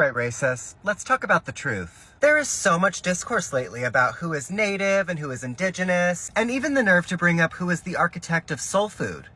Alright, racists, let's talk about the truth. There is so much discourse lately about who is native and who is indigenous, and even the nerve to bring up who is the architect of soul food.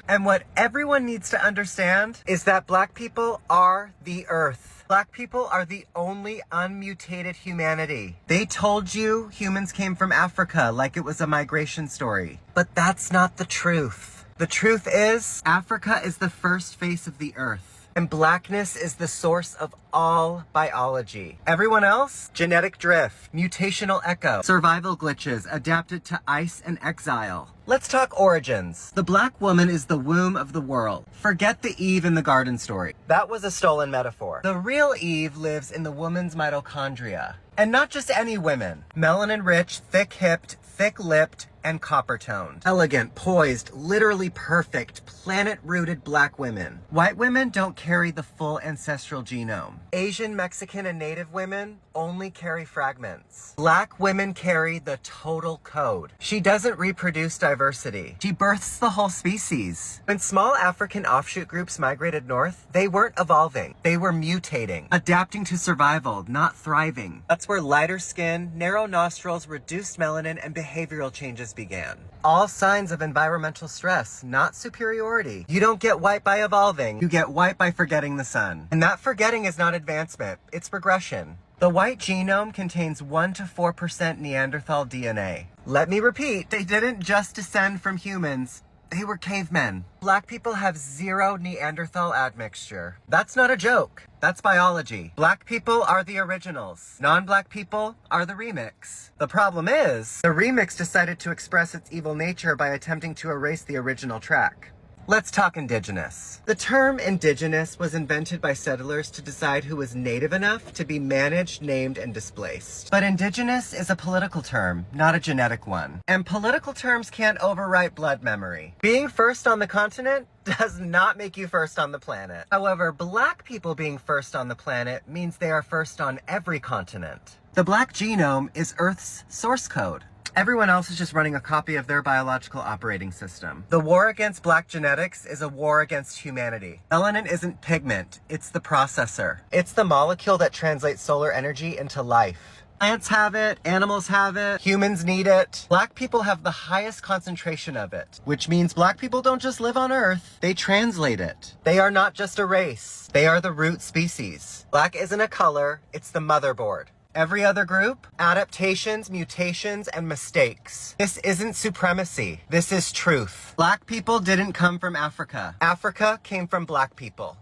And what everyone needs to understand is that black people are the earth. Black people are the only unmutated humanity. They told you humans came from Africa like it was a migration story. But that's not the truth. The truth is, Africa is the first face of the earth. And blackness is the source of all biology. Everyone else? Genetic drift, mutational echo, survival glitches adapted to ice and exile. Let's talk origins. The black woman is the womb of the world. Forget the Eve in the garden story. That was a stolen metaphor. The real Eve lives in the woman's mitochondria. And not just any women. Melanin-rich, thick-hipped, thick-lipped, and copper-toned. Elegant, poised, literally perfect, planet-rooted black women. White women don't carry the full ancestral genome. Asian, Mexican, and Native women only carry fragments. Black women carry the total code. She doesn't reproduce diversity. She births the whole species. When small African offshoot groups migrated north, they weren't evolving. They were mutating, adapting to survival, not thriving. That's where lighter skin, narrow nostrils, reduced melanin, and behavioral changes began. All signs of environmental stress, not superiority. You don't get white by evolving. You get white by forgetting the sun. And that forgetting is not advancement, it's progression. The white genome contains 1 to 4% Neanderthal DNA. Let me repeat, they didn't just descend from humans. They were cavemen. Black people have 0 Neanderthal admixture. That's not a joke. That's biology. Black people are the originals. Non-black people are the remix. The problem is, the remix decided to express its evil nature by attempting to erase the original track. Let's talk indigenous. The term indigenous was invented by settlers to decide who was native enough to be managed, named, and displaced. But indigenous is a political term, not a genetic one. And political terms can't overwrite blood memory. Being first on the continent does not make you first on the planet. However, black people being first on the planet means they are first on every continent. The black genome is Earth's source code. Everyone else is just running a copy of their biological operating system. The war against black genetics is a war against humanity. Melanin isn't pigment, it's the processor. It's the molecule that translates solar energy into life. Plants have it, animals have it, humans need it. Black people have the highest concentration of it, which means black people don't just live on Earth, they translate it. They are not just a race, they are the root species. Black isn't a color, it's the motherboard. Every other group, adaptations, mutations, and mistakes. This isn't supremacy. This is truth. Black people didn't come from Africa. Africa came from black people.